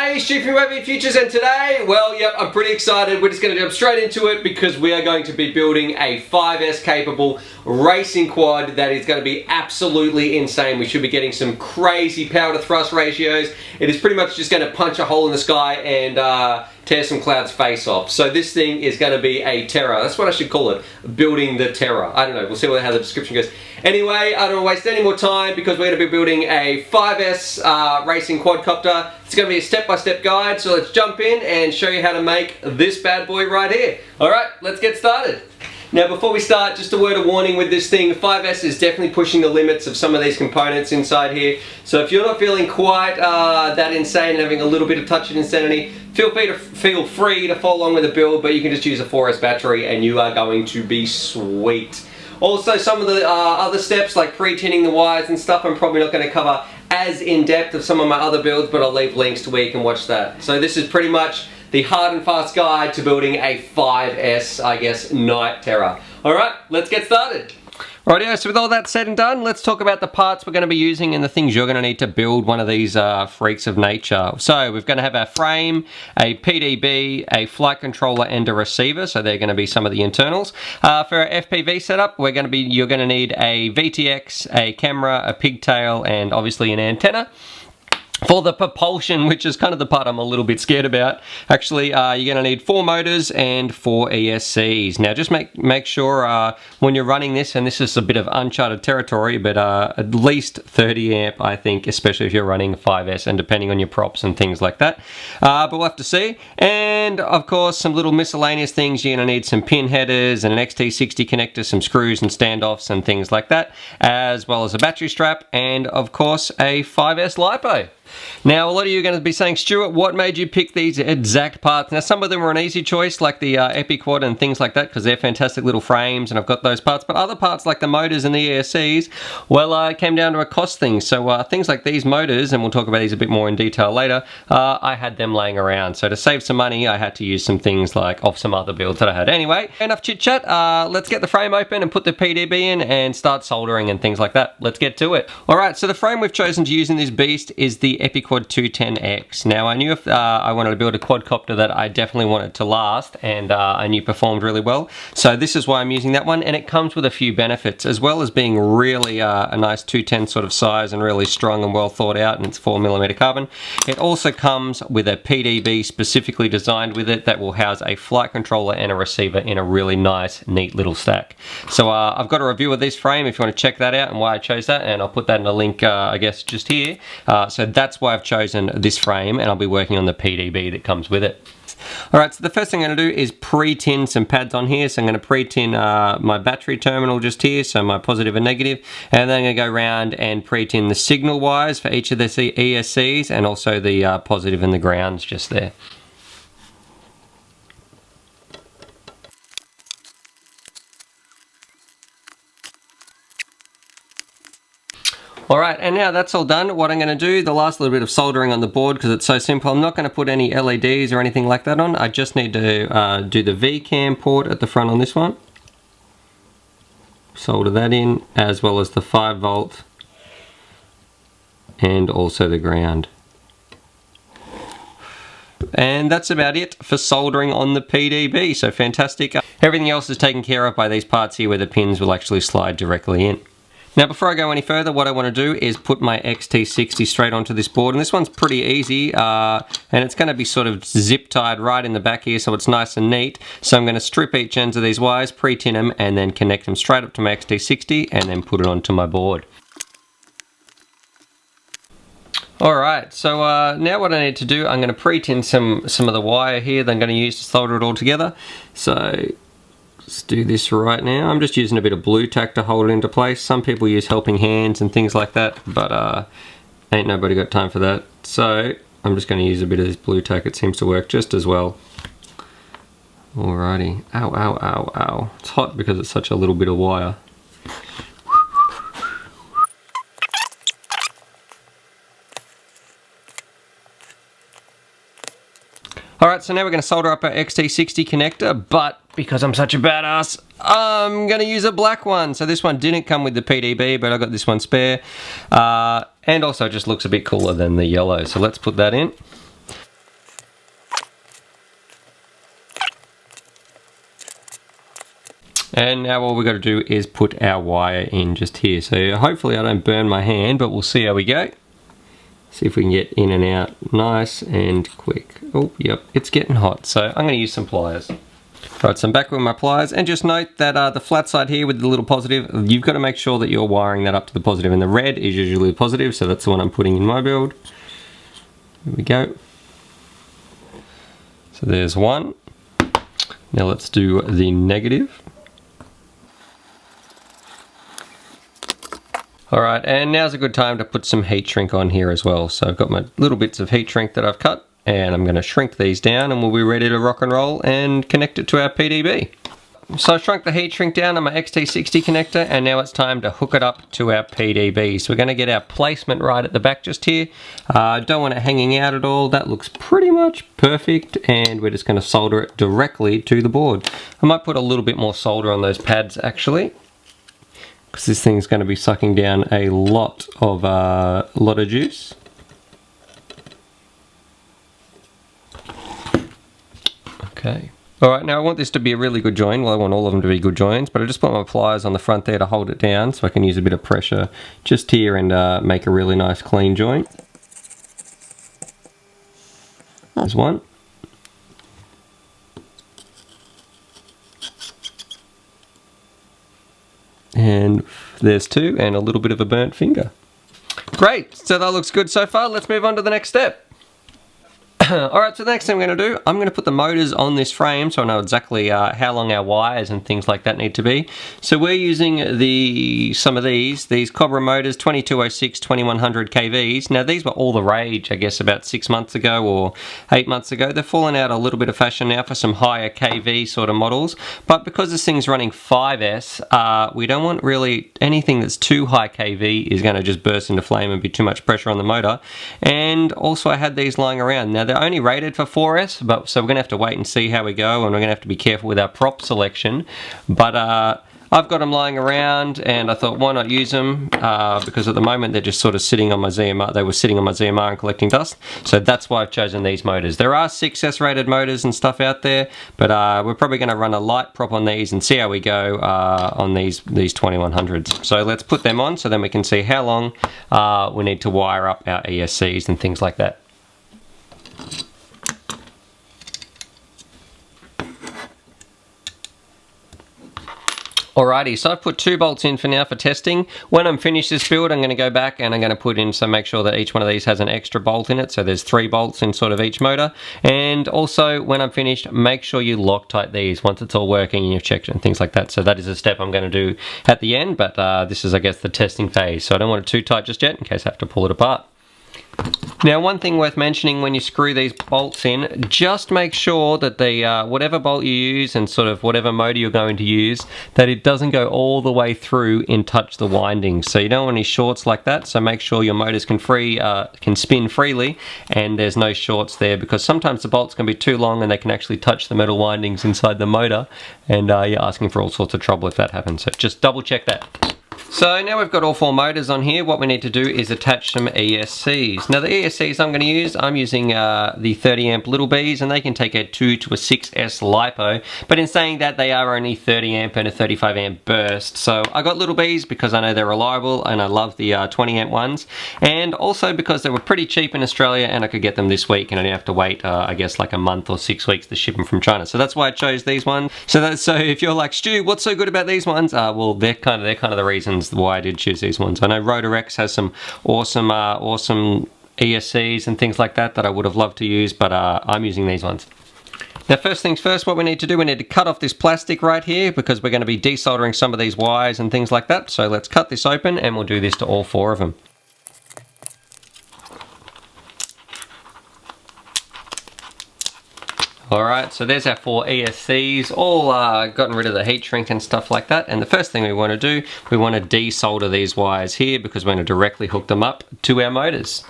G'day, Stu from UAVfutures, and today, well, yep, I'm pretty excited. We're just going to jump straight into it because we are going to be building a 5S capable racing quad that is going to be absolutely insane. We should be getting some crazy power to thrust ratios. It is pretty much just going to punch a hole in the sky and tear some clouds' face off. So this thing is going to be a terror. That's what I should call it, building the terror. I don't know, we'll see how the description goes. Anyway, I don't want to waste any more time because we're going to be building a 5S racing quadcopter. It's going to be a step-by-step guide, so let's jump in and show you how to make this bad boy right here. Alright, let's get started. Now before we start, just a word of warning with this thing. 5S is definitely pushing the limits of some of these components inside here. So if you're not feeling quite that insane and having a little bit of touch of insanity, feel free to follow along with the build, but you can just use a 4S battery and you are going to be sweet. Also, some of the other steps like pre-tinning the wires and stuff I'm probably not going to cover as in-depth of some of my other builds, but I'll leave links to where you can watch that. So this is pretty much the hard and fast guide to building a 5S, I guess, night terror. Alright, let's get started. Rightio, so with all that said and done, let's talk about the parts we're going to be using and the things you're going to need to build one of these freaks of nature. So we're going to have our frame, a PDB, a flight controller and a receiver, so they're going to be some of the internals. For our FPV setup, you're going to need a VTX, a camera, a pigtail and obviously an antenna. For the propulsion, which is kind of the part I'm a little bit scared about, actually you're going to need 4 motors and 4 ESCs. Now just make sure when you're running this, and this is a bit of uncharted territory, but at least 30 amp I think, especially if you're running 5S and depending on your props and things like that. But we'll have to see. And of course some little miscellaneous things. You're going to need some pin headers and an XT60 connector, some screws and standoffs and things like that, as well as a battery strap and of course a 5S LiPo. Now a lot of you are going to be saying, Stuart, what made you pick these exact parts? Now some of them were an easy choice like the EpiQuad and things like that because they're fantastic little frames and I've got those parts, but other parts like the motors and the ESCs, well it came down to a cost thing. So things like these motors, and we'll talk about these a bit more in detail later, I had them laying around. So to save some money I had to use some things like off some other builds that I had. Anyway, enough chit chat, let's get the frame open and put the PDB in and start soldering and things like that. Let's get to it. Alright, so the frame we've chosen to use in this beast is the EpiQuad 210X. Now I knew if I wanted to build a quadcopter that I definitely wanted to last and I knew performed really well, so this is why I'm using that one, and it comes with a few benefits as well as being really a nice 210 sort of size and really strong and well thought out, and it's 4mm carbon. It also comes with a PDB specifically designed with it that will house a flight controller and a receiver in a really nice neat little stack. So I've got a review of this frame if you want to check that out and why I chose that, and I'll put that in a link I guess just here. So that's why I've chosen this frame, and I'll be working on the PDB that comes with it. Alright, so the first thing I'm going to do is pre-tin some pads on here. So I'm going to pre-tin my battery terminal just here, so my positive and negative, and then I'm going to go around and pre-tin the signal wires for each of the ESCs and also the positive and the grounds just there. Alright, and now that's all done, what I'm going to do, the last little bit of soldering on the board because it's so simple, I'm not going to put any LEDs or anything like that on. I just need to do the VCAM port at the front on this one. Solder that in, as well as the 5 volt and also the ground. And that's about it for soldering on the PDB, so fantastic. Everything else is taken care of by these parts here where the pins will actually slide directly in. Now before I go any further, what I want to do is put my XT60 straight onto this board, and this one's pretty easy and it's going to be sort of zip tied right in the back here so it's nice and neat. So I'm going to strip each ends of these wires, pre-tin them and then connect them straight up to my XT60 and then put it onto my board. Alright, so now what I need to do, I'm going to pre-tin some of the wire here that I'm going to use to solder it all together. So let's do this right now. I'm just using a bit of blue tack to hold it into place. Some people use helping hands and things like that, but ain't nobody got time for that. So I'm just going to use a bit of this blue tack. It seems to work just as well. Alrighty. Ow, ow, ow, ow. It's hot because it's such a little bit of wire. Alright, so now we're going to solder up our XT60 connector, but because I'm such a badass, I'm going to use a black one. So this one didn't come with the PDB, but I got this one spare. And also just looks a bit cooler than the yellow, so let's put that in. And now all we've got to do is put our wire in just here. So hopefully I don't burn my hand, but we'll see how we go. See if we can get in and out nice and quick. Oh, yep, it's getting hot. So I'm going to use some pliers. Right, so I'm back with my pliers, and just note that the flat side here with the little positive, you've got to make sure that you're wiring that up to the positive, and the red is usually the positive, so that's the one I'm putting in my build. Here we go. So there's one. Now let's do the negative. Alright, and now's a good time to put some heat shrink on here as well. So I've got my little bits of heat shrink that I've cut, and I'm going to shrink these down and we'll be ready to rock and roll and connect it to our PDB. So I shrunk the heat shrink down on my XT60 connector, and now it's time to hook it up to our PDB. So we're going to get our placement right at the back just here. Don't want it hanging out at all. That looks pretty much perfect, and we're just going to solder it directly to the board. I might put a little bit more solder on those pads actually, because this thing's going to be sucking down a lot of juice. Okay. Alright, now I want this to be a really good join. Well, I want all of them to be good joins, but I just put my pliers on the front there to hold it down so I can use a bit of pressure just here and make a really nice clean join. There's one. And there's two, and a little bit of a burnt finger. Great, so that looks good so far. Let's move on to the next step. Alright, so the next thing I'm going to do, I'm going to put the motors on this frame so I know exactly how long our wires and things like that need to be. So we're using some of these Cobra motors, 2206, 2100 kVs. Now these were all the rage, I guess, about 6 months ago or 8 months ago. They're fallen out a little bit of fashion now for some higher kV sort of models. But because this thing's running 5S, we don't want really anything that's too high kV is going to just burst into flame and be too much pressure on the motor. And also I had these lying around. Now they're only rated for 4S, but so we're gonna have to wait and see how we go, and we're gonna have to be careful with our prop selection. But I've got them lying around, and I thought, why not use them? Because at the moment they're just sort of sitting on my ZMR. They were sitting on my ZMR and collecting dust, so that's why I've chosen these motors. There are 6S rated motors and stuff out there, but we're probably going to run a light prop on these and see how we go on these 2100s. So let's put them on, so then we can see how long we need to wire up our ESCs and things like that. Alrighty, so I've put 2 bolts in for now for testing. When I'm finished this build, I'm going to go back and I'm going to put in, so make sure that each one of these has an extra bolt in it, so there's 3 bolts in sort of each motor. And also, when I'm finished, make sure you Loctite these once it's all working and you've checked it and things like that. So that is a step I'm going to do at the end, but this is, I guess, the testing phase. So I don't want it too tight just yet in case I have to pull it apart. Now, one thing worth mentioning when you screw these bolts in, just make sure that the whatever bolt you use and sort of whatever motor you're going to use, that it doesn't go all the way through and touch the windings. So you don't want any shorts like that, so make sure your motors can spin freely and there's no shorts there, because sometimes the bolts can be too long and they can actually touch the metal windings inside the motor, and you're asking for all sorts of trouble if that happens. So just double check that. So now we've got all 4 motors on here. What we need to do is attach some ESCs. Now the ESCs I'm using the 30 amp little Bs, and they can take a 2 to a 6S LiPo, but in saying that, they are only 30 amp and a 35 amp burst. So I got little Bs because I know they're reliable and I love the 20 amp ones, and also because they were pretty cheap in Australia and I could get them this week and I didn't have to wait I guess like a month or 6 weeks to ship them from China. So that's why I chose these ones. So if you're like, Stu, what's so good about these ones? Well, they're kind of the reasons why I did choose these ones. I know Rotorex has some awesome ESCs and things like that I would have loved to use, but I'm using these ones. Now, first things first, what we need to do, we need to cut off this plastic right here because we're going to be desoldering some of these wires and things like that. So let's cut this open and we'll do this to all 4 of them. Alright, so there's our 4 ESCs, all gotten rid of the heat shrink and stuff like that. And the first thing we want to do, we want to desolder these wires here because we're going to directly hook them up to our motors.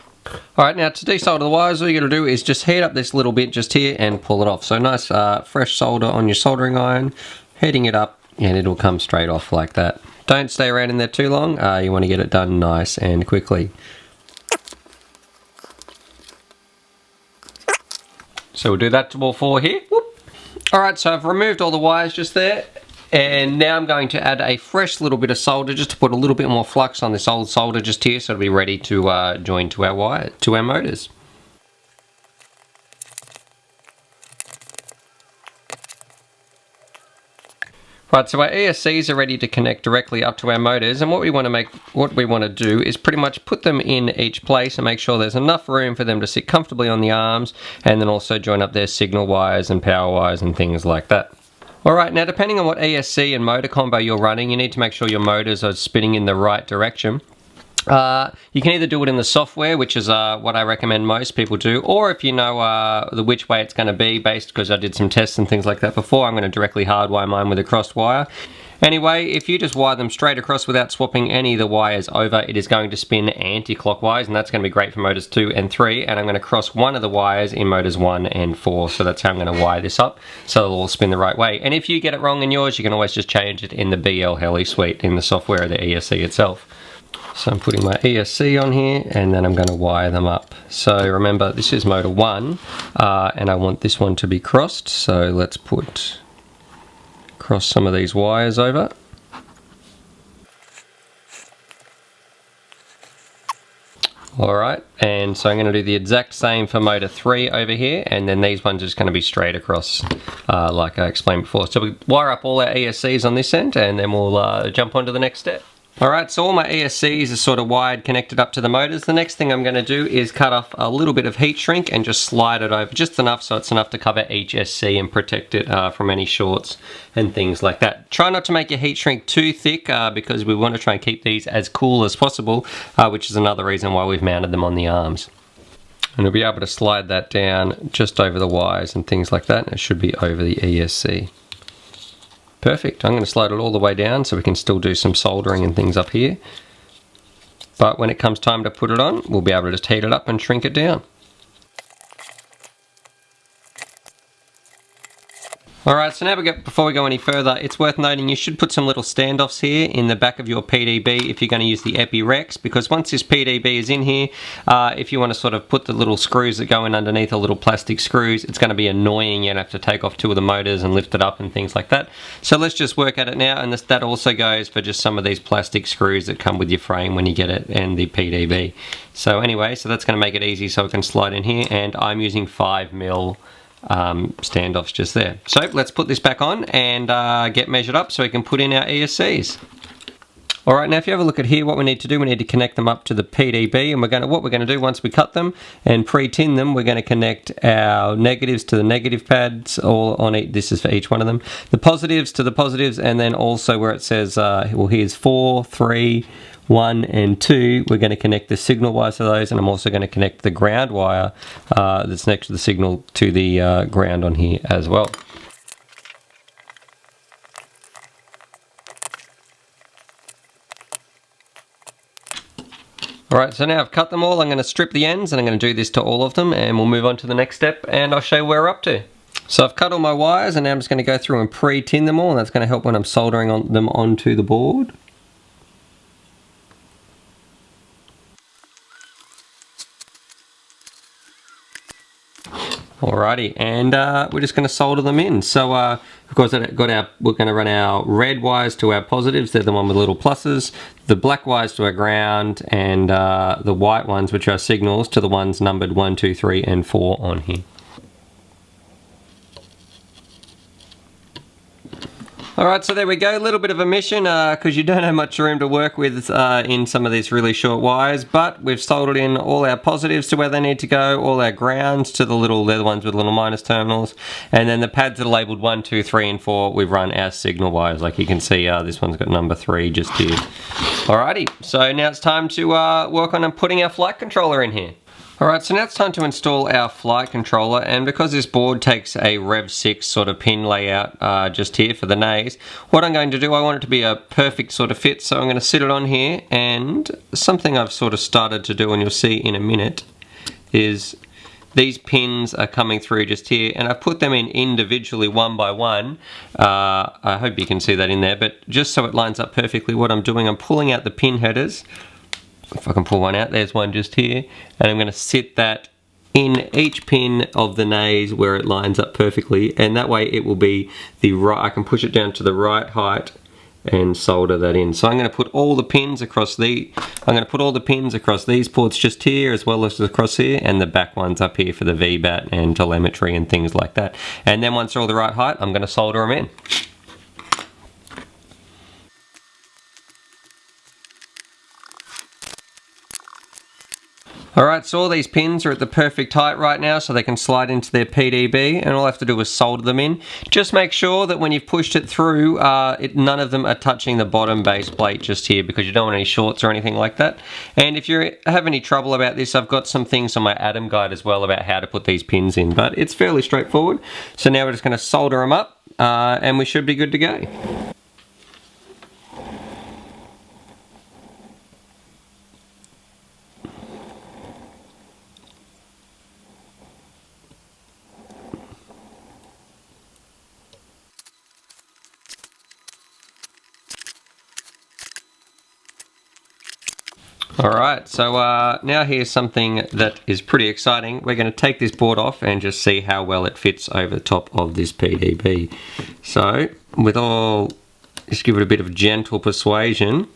Alright, now to desolder the wires, all you're going to do is just heat up this little bit just here and pull it off. So nice fresh solder on your soldering iron, heating it up, and it'll come straight off like that. Don't stay around in there too long, you want to get it done nice and quickly. So we'll do that to all 4 here. Alright, so I've removed all the wires just there, And now I'm going to add a fresh little bit of solder just to put a little bit more flux on this old solder just here, so it'll be ready to join to our motors. Right, so our ESCs are ready to connect directly up to our motors, and what we want to do is pretty much put them in each place and make sure there's enough room for them to sit comfortably on the arms, and then also join up their signal wires and power wires and things like that. Alright, now depending on what ESC and motor combo you're running, you need to make sure your motors are spinning in the right direction. You can either do it in the software, which is what I recommend most people do, or if you know which way it's going to be, based because I did some tests and things like that before, I'm going to directly hardwire mine with a crossed wire. Anyway, if you just wire them straight across without swapping any of the wires over, it is going to spin anti-clockwise, and that's going to be great for motors 2 and 3, and I'm going to cross one of the wires in motors 1 and 4, so that's how I'm going to wire this up, so it'll all spin the right way. And if you get it wrong in yours, you can always just change it in the BL Heli suite, in the software of the ESC itself. So I'm putting my ESC on here, and then I'm going to wire them up. So remember, this is motor 1, and I want this one to be crossed, so let's cross some of these wires over. Alright, and so I'm going to do the exact same for motor 3 over here, and then these ones are just going to be straight across, like I explained before. So we wire up all our ESCs on this end, and then we'll jump on to the next step. Alright, so all my ESCs are sort of wired, connected up to the motors. The next thing I'm going to do is cut off a little bit of heat shrink and just slide it over, just enough so it's enough to cover each SC and protect it from any shorts and things like that. Try not to make your heat shrink too thick because we want to try and keep these as cool as possible, which is another reason why we've mounted them on the arms. And we'll be able to slide that down just over the wires and things like that, and it should be over the ESC. Perfect. I'm going to slide it all the way down so we can still do some soldering and things up here. But when it comes time to put it on, we'll be able to just heat it up and shrink it down. Alright, so now before we go any further, it's worth noting you should put some little standoffs here in the back of your PDB if you're going to use the Epi Rex, because once this PDB is in here, if you want to sort of put the little screws that go in underneath, the little plastic screws, it's going to be annoying. You're going to have to take off 2 of the motors and lift it up and things like that. So let's just work at it now, and that also goes for just some of these plastic screws that come with your frame when you get it and the PDB. So anyway, so that's going to make it easy so it can slide in here, and I'm using 5mm standoffs just there. So let's put this back on and get measured up so we can put in our ESCs. Alright, now if you have a look at here, what we need to do, we need to connect them up to the PDB, and what we're going to do once we cut them and pre-tin them, we're going to connect our negatives to the negative pads, all on each. This is for each one of them. The positives to the positives, and then also where it says, well, here's 4, 3, 1 and 2, we're going to connect the signal wires to those, and I'm also going to connect the ground wire that's next to the signal to the ground on here as well. Alright, so now I've cut them all. I'm going to strip the ends, and I'm going to do this to all of them, and we'll move on to the next step, and I'll show you where we're up to. So I've cut all my wires, and now I'm just going to go through and pre-tin them all, and that's going to help when I'm soldering them onto the board. Alrighty, and we're just going to solder them in. So of course we're going to run our red wires to our positives, they're the one with little pluses, the black wires to our ground, and the white ones, which are signals, to the ones numbered 1, 2, 3 and 4 on here. Alright, so there we go, a little bit of a mission because you don't have much room to work with in some of these really short wires, but we've soldered in all our positives to where they need to go, all our grounds to the they're the ones with little minus terminals, and then the pads that are labelled 1, 2, 3 and 4, we've run our signal wires. Like you can see, this one's got number 3 just here. Alrighty, so now it's time to work on putting our flight controller in here. Alright, so now it's time to install our flight controller, and because this board takes a Rev 6 sort of pin layout just here for the nays, what I'm going to do, I want it to be a perfect sort of fit, so I'm going to sit it on here, and something I've sort of started to do, and you'll see in a minute, is these pins are coming through just here, and I've put them in individually one by one. I hope you can see that in there, but just so it lines up perfectly, what I'm doing, I'm pulling out the pin headers. If I can pull one out, there's one just here, and I'm going to sit that in each pin of the nays where it lines up perfectly, and that way it will be the right, I can push it down to the right height and solder that in. So I'm going to put all the pins across these ports just here, as well as across here, and the back ones up here for the VBAT and telemetry and things like that. And then once they're all the right height, I'm going to solder them in. Alright, so all these pins are at the perfect height right now, so they can slide into their PDB, and all I have to do is solder them in. Just make sure that when you've pushed it through, none of them are touching the bottom base plate just here, because you don't want any shorts or anything like that. And if you have any trouble about this, I've got some things on my Atom guide as well about how to put these pins in, but it's fairly straightforward. So now we're just going to solder them up, and we should be good to go. Alright, so now here's something that is pretty exciting. We're going to take this board off and just see how well it fits over the top of this PDB. So, just give it a bit of gentle persuasion.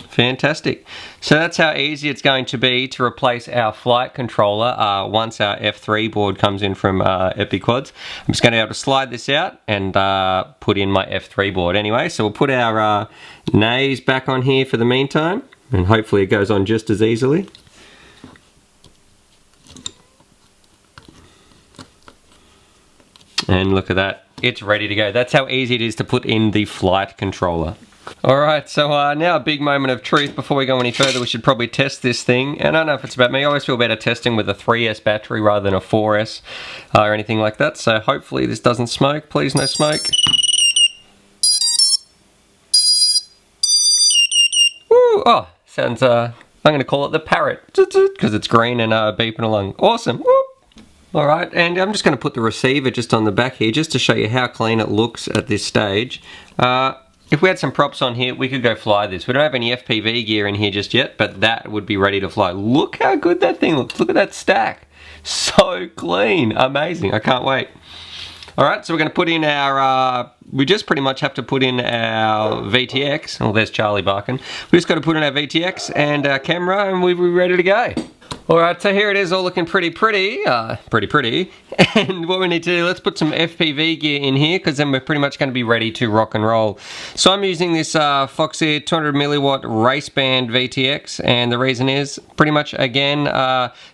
Fantastic. So that's how easy it's going to be to replace our flight controller once our F3 board comes in from EpiQuads. I'm just going to be able to slide this out and put in my F3 board anyway. So we'll put our nays back on here for the meantime, and hopefully it goes on just as easily. And look at that, it's ready to go. That's how easy it is to put in the flight controller. Alright, so now a big moment of truth. Before we go any further, we should probably test this thing. And I don't know if it's about me, I always feel better testing with a 3S battery rather than a 4S or anything like that. So hopefully this doesn't smoke. Please no smoke. Woo! Oh, sounds, I'm going to call it the parrot, because it's green and beeping along. Awesome! Woo! Alright, and I'm just going to put the receiver just on the back here, just to show you how clean it looks at this stage. If we had some props on here, we could go fly this. We don't have any FPV gear in here just yet, but that would be ready to fly. Look how good that thing looks. Look at that stack. So clean. Amazing. I can't wait. Alright, so we're going to put in our, we just pretty much have to put in our VTX. Oh, there's Charlie barking. We just got to put in our VTX and our camera, and we'll be ready to go. Alright, so here it is, all looking pretty. And what we need to do, let's put some FPV gear in here, because then we're pretty much going to be ready to rock and roll. So I'm using this Foxeer 200 milliwatt race band VTX, and the reason is, pretty much again,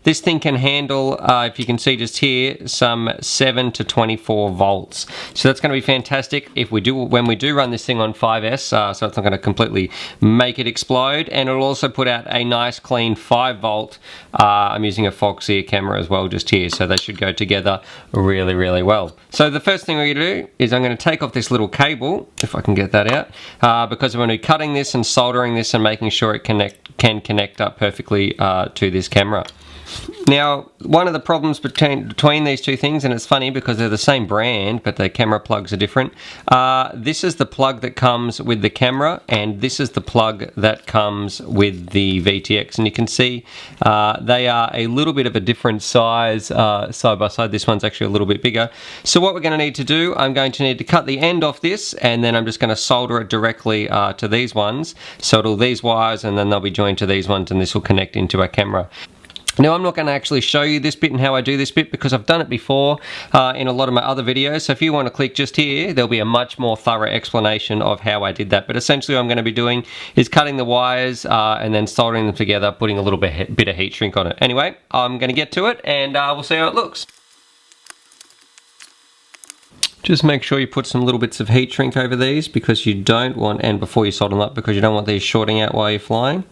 this thing can handle, if you can see just here, some 7 to 24 volts. So that's going to be fantastic if we do, when we do run this thing on 5S, so it's not going to completely make it explode, and it'll also put out a nice clean 5 volt. I'm using a Foxeer camera as well just here, so they should go together really well. So the first thing we're going to do is I'm going to take off this little cable, if I can get that out, because we're going to be cutting this and soldering this and making sure it can connect up perfectly to this camera. Now, one of the problems between these two things, and it's funny because they're the same brand, but the camera plugs are different. This is the plug that comes with the camera, and this is the plug that comes with the VTX. And you can see they are a little bit of a different size side by side. This one's actually a little bit bigger. So what we're going to need to do, I'm going to need to cut the end off this, and then I'm just going to solder it directly to these ones. So it'll these wires, and then they'll be joined to these ones, and this will connect into our camera. Now, I'm not going to actually show you this bit and how I do this bit, because I've done it before in a lot of my other videos. So if you want to click just here, there'll be a much more thorough explanation of how I did that. But essentially what I'm going to be doing is cutting the wires and then soldering them together, putting a little bit of heat shrink on it. Anyway, I'm going to get to it, and we'll see how it looks. Just make sure you put some little bits of heat shrink over these, because you don't want, and before you solder them up, because you don't want these shorting out while you're flying.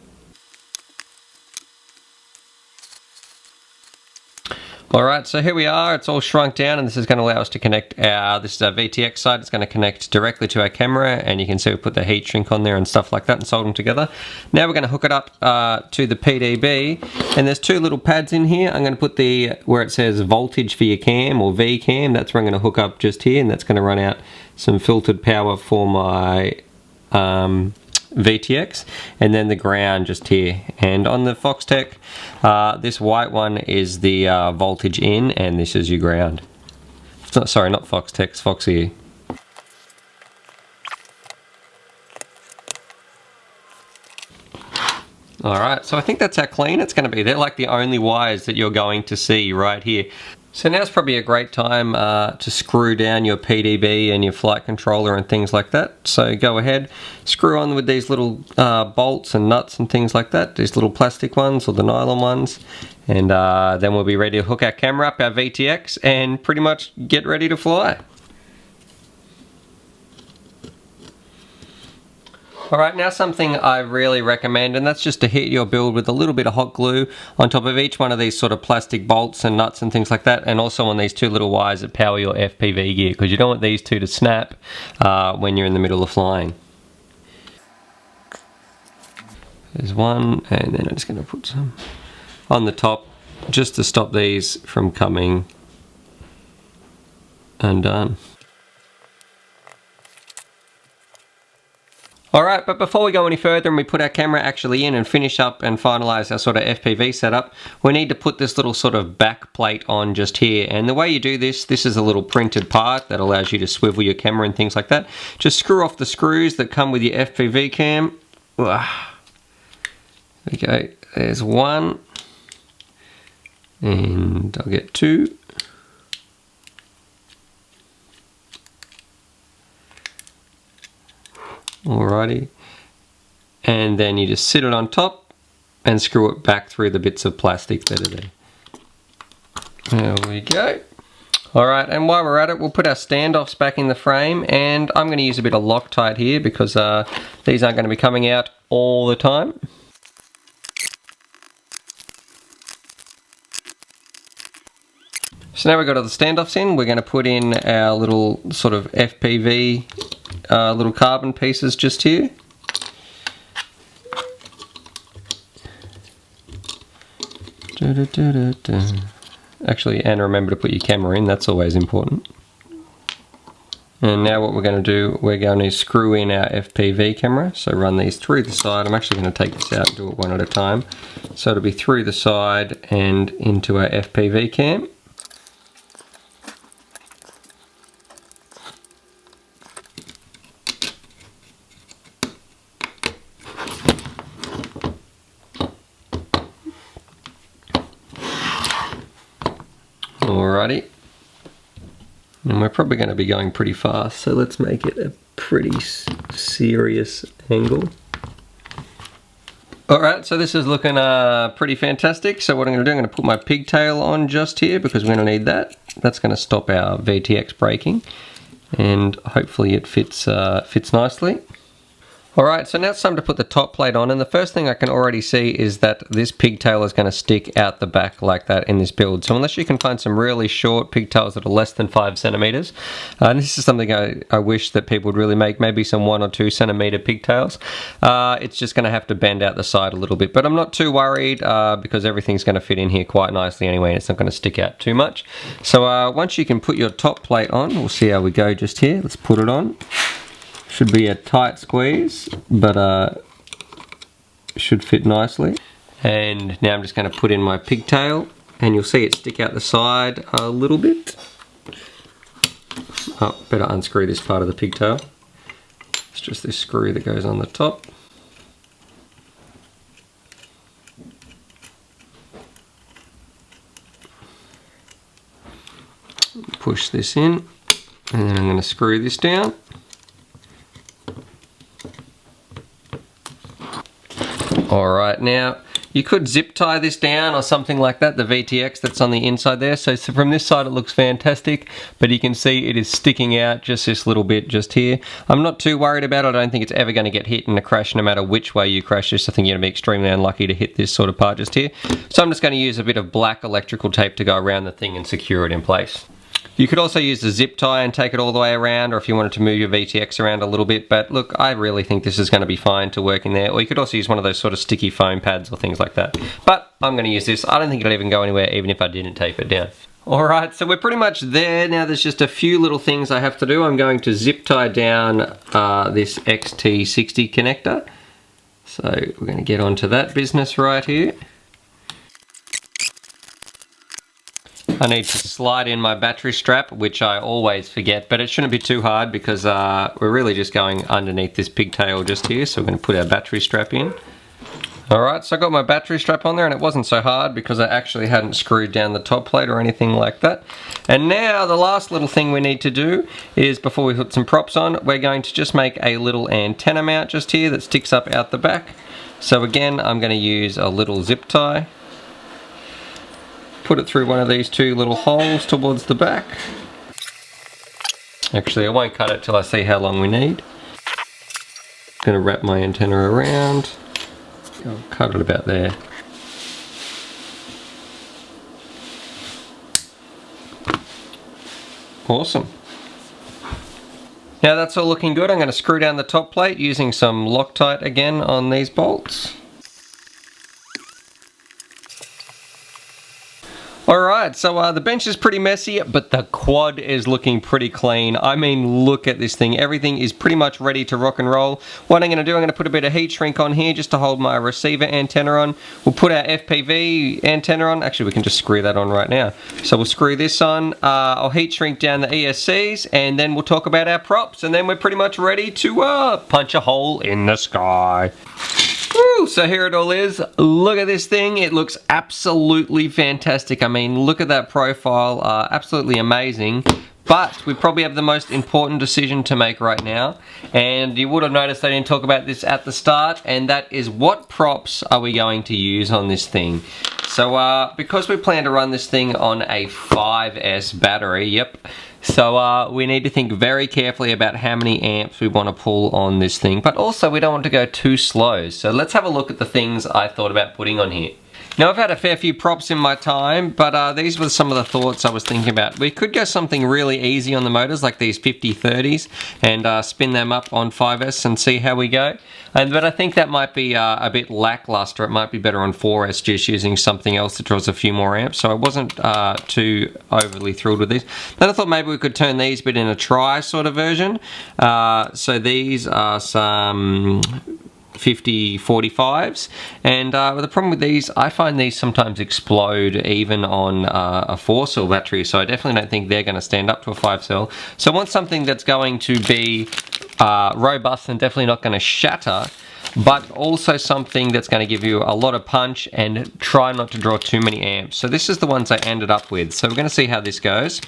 Alright, so here we are, it's all shrunk down, and this is going to allow us to connect our, this is our VTX side, it's going to connect directly to our camera, and you can see we put the heat shrink on there and stuff like that and solder them together. Now we're going to hook it up to the PDB, and there's two little pads in here. I'm going to put the, where it says voltage for your cam, or V cam, that's where I'm going to hook up just here, and that's going to run out some filtered power for my VTX, and then the ground just here. And on the Foxtech, this white one is the voltage in, and this is your ground. It's not, sorry, not Foxtech, it's Foxy. Alright, so I think that's how clean it's going to be. They're like the only wires that you're going to see right here. So now's probably a great time to screw down your PDB and your flight controller and things like that. So go ahead, screw on with these little bolts and nuts and things like that, these little plastic ones or the nylon ones, and then we'll be ready to hook our camera up, our VTX, and pretty much get ready to fly. Alright, now something I really recommend, and that's just to hit your build with a little bit of hot glue on top of each one of these sort of plastic bolts and nuts and things like that, and also on these two little wires that power your FPV gear, because you don't want these two to snap when you're in the middle of flying. There's one, and then I'm just going to put some on the top just to stop these from coming undone. Alright, but before we go any further and we put our camera actually in and finish up and finalize our sort of FPV setup, we need to put this little sort of back plate on just here. And the way you do this is a little printed part that allows you to swivel your camera and things like that. Just screw off the screws that come with your FPV cam. There we go, there's one. And I'll get two. Alrighty, and then you just sit it on top and screw it back through the bits of plastic that are there. There we go. Alright, and while we're at it, we'll put our standoffs back in the frame, and I'm going to use a bit of Loctite here because these aren't going to be coming out all the time. So now we've got all the standoffs in, we're going to put in our little sort of FPV little carbon pieces just here. Actually, and remember to put your camera in, that's always important. And now what we're going to do, we're going to screw in our FPV camera, so run these through the side. I'm actually going to take this out and do it one at a time. So it'll be through the side and into our FPV cam. Alrighty, and we're probably going to be going pretty fast, so let's make it a pretty serious angle. Alright, so this is looking pretty fantastic. So what I'm going to do, I'm going to put my pigtail on just here because we're going to need that. That's going to stop our VTX braking, and hopefully it fits nicely. Alright, so now it's time to put the top plate on, and the first thing I can already see is that this pigtail is going to stick out the back like that in this build. So unless you can find some really short pigtails that are less than 5 centimeters, and this is something I wish that people would really make, maybe some 1 or 2 centimeter pigtails, it's just going to have to bend out the side a little bit. But I'm not too worried because everything's going to fit in here quite nicely anyway, and it's not going to stick out too much. So once you can put your top plate on, we'll see how we go just here. Let's put it on. Should be a tight squeeze, but should fit nicely. And now I'm just going to put in my pigtail, and you'll see it stick out the side a little bit. Oh, better unscrew this part of the pigtail. It's just this screw that goes on the top. Push this in, and then I'm going to screw this down. Alright, now you could zip tie this down or something like that, the VTX that's on the inside there. So from this side it looks fantastic, but you can see it is sticking out just this little bit just here. I'm not too worried about it. I don't think it's ever going to get hit in a crash no matter which way you crash this. I think you're going to be extremely unlucky to hit this sort of part just here. So I'm just going to use a bit of black electrical tape to go around the thing and secure it in place. You could also use the zip tie and take it all the way around, or if you wanted to move your VTX around a little bit, but look, I really think this is going to be fine to work in there. Or you could also use one of those sort of sticky foam pads or things like that. But I'm going to use this. I don't think it'll even go anywhere even if I didn't tape it down. Alright, so we're pretty much there. Now there's just a few little things I have to do. I'm going to zip tie down this XT60 connector. So we're going to get onto that business right here. I need to slide in my battery strap, which I always forget, but it shouldn't be too hard because we're really just going underneath this pigtail just here. So we're going to put our battery strap in. Alright, so I got my battery strap on there, and it wasn't so hard because I actually hadn't screwed down the top plate or anything like that. And now the last little thing we need to do is, before we put some props on, we're going to just make a little antenna mount just here that sticks up out the back. So again, I'm going to use a little zip tie. Put it through one of these two little holes towards the back. Actually, I won't cut it till I see how long we need. Going to wrap my antenna around. I'll cut it about there. Awesome. Now that's all looking good. I'm going to screw down the top plate using some Loctite again on these bolts. Alright, so the bench is pretty messy, but the quad is looking pretty clean. I mean, look at this thing. Everything is pretty much ready to rock and roll. What I'm going to do, I'm going to put a bit of heat shrink on here just to hold my receiver antenna on. We'll put our FPV antenna on. Actually, we can just screw that on right now. So we'll screw this on. I'll heat shrink down the ESCs, and then we'll talk about our props, and then we're pretty much ready to punch a hole in the sky. Woo, so here it all is. Look at this thing. It looks absolutely fantastic. I mean, look at that profile. Absolutely amazing. But we probably have the most important decision to make right now. And you would have noticed I didn't talk about this at the start. And that is, what props are we going to use on this thing? So because we plan to run this thing on a 5S battery, yep. So we need to think very carefully about how many amps we want to pull on this thing, but also we don't want to go too slow. So let's have a look at the things I thought about putting on here. Now, I've had a fair few props in my time, but these were some of the thoughts I was thinking about. We could go something really easy on the motors, like these 50-30s, and spin them up on 5S and see how we go. But I think that might be a bit lackluster. It might be better on 4S, just using something else that draws a few more amps. So I wasn't too overly thrilled with these. Then I thought maybe we could turn these, but in a tri sort of version. So these are some 50-45s, and the problem with these, I find these sometimes explode even on a 4-cell battery, so I definitely don't think they're going to stand up to a 5-cell. So I want something that's going to be robust and definitely not going to shatter, but also something that's going to give you a lot of punch and try not to draw too many amps. So this is the ones I ended up with, so we're going to see how this goes.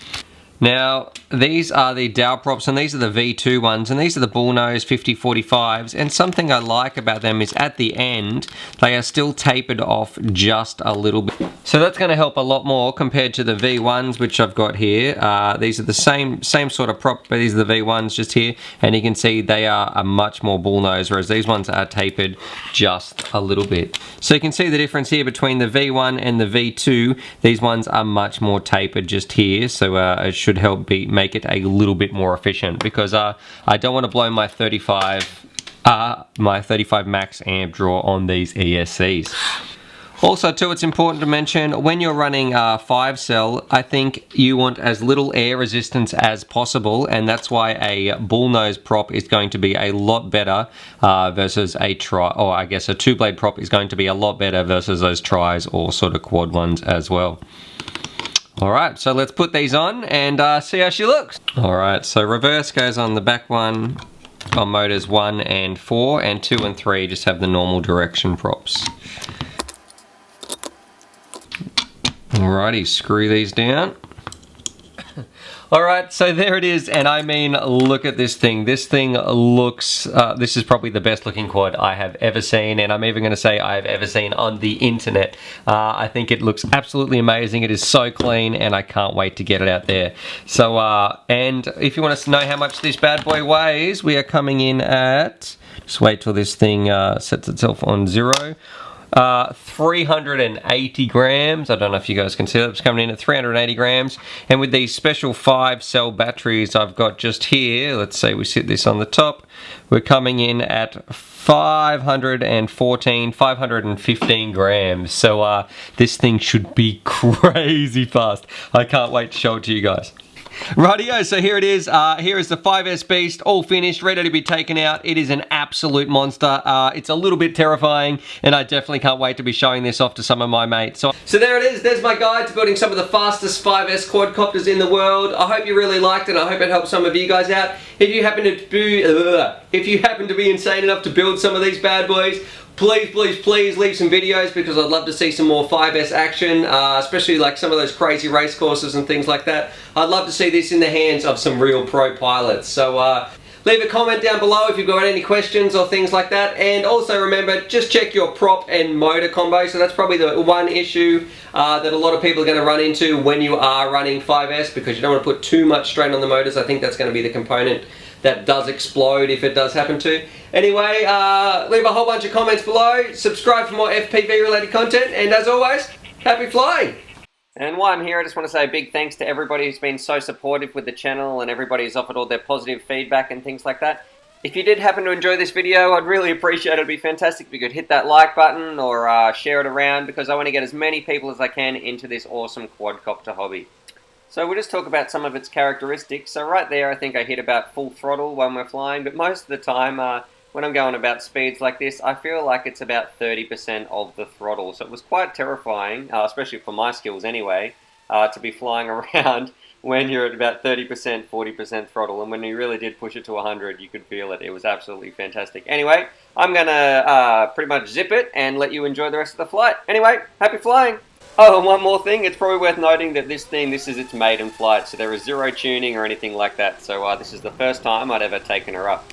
Now, these are the Dow props, and these are the V2 ones, and these are the bullnose 50-45s, and something I like about them is at the end, they are still tapered off just a little bit. So that's going to help a lot more compared to the V1s, which I've got here. These are the same sort of prop, but these are the V1s just here, and you can see they are a much more bullnose, whereas these ones are tapered just a little bit. So you can see the difference here between the V1 and the V2. These ones are much more tapered just here, so it should help make it a little bit more efficient, because I don't want to blow my 35 max amp draw on these ESCs. Also too, it's important to mention, when you're running 5-cell, I think you want as little air resistance as possible, and that's why a bullnose prop is going to be a lot better versus a tri, or I guess a 2-blade prop is going to be a lot better versus those tris or sort of quad ones as well. Alright, so let's put these on and see how she looks. Alright, so reverse goes on the back one, on motors 1 and 4, and 2 and 3 just have the normal direction props. Alrighty, screw these down. Alright, so there it is, and I mean, look at this thing. This thing looks, this is probably the best looking quad I have ever seen, and I'm even going to say I have ever seen on the internet. I think it looks absolutely amazing. It is so clean, and I can't wait to get it out there. So, and if you want to know how much this bad boy weighs, we are coming in at, just wait till this thing sets itself on 0. 380 grams. I don't know if you guys can see that. It's coming in at 380 grams. And with these special 5-cell batteries I've got just here, let's say we sit this on the top, we're coming in at 515 grams. So this thing should be crazy fast. I can't wait to show it to you guys. Rightio, so here it is. Here is the 5S Beast, all finished, ready to be taken out. It is an absolute monster. It's a little bit terrifying, and I definitely can't wait to be showing this off to some of my mates. So there it is. There's my guide to building some of the fastest 5S quadcopters in the world. I hope you really liked it. I hope it helped some of you guys out. If you happen to be insane enough to build some of these bad boys, please leave some videos, because I'd love to see some more 5S action, especially like some of those crazy race courses and things like that. I'd love to see this in the hands of some real pro pilots. So leave a comment down below if you've got any questions or things like that. And also remember, just check your prop and motor combo. So that's probably the one issue that a lot of people are going to run into when you are running 5S, because you don't want to put too much strain on the motors. I think that's going to be the component that does explode if it does happen to. Anyway, leave a whole bunch of comments below, subscribe for more FPV related content, and as always, happy flying! And while I'm here, I just want to say a big thanks to everybody who's been so supportive with the channel, and everybody who's offered all their positive feedback and things like that. If you did happen to enjoy this video, I'd really appreciate it. It'd be fantastic if you could hit that like button or share it around, because I want to get as many people as I can into this awesome quadcopter hobby. So we'll just talk about some of its characteristics. So right there, I think I hit about full throttle when we're flying, but most of the time when I'm going about speeds like this, I feel like it's about 30% of the throttle. So it was quite terrifying, especially for my skills anyway, to be flying around when you're at about 30%, 40% throttle. And when you really did push it to 100, you could feel it. It was absolutely fantastic. Anyway, I'm going to pretty much zip it and let you enjoy the rest of the flight. Anyway, happy flying! Oh, and one more thing, it's probably worth noting that this is its maiden flight, so there is zero tuning or anything like that. So this is the first time I'd ever taken her up.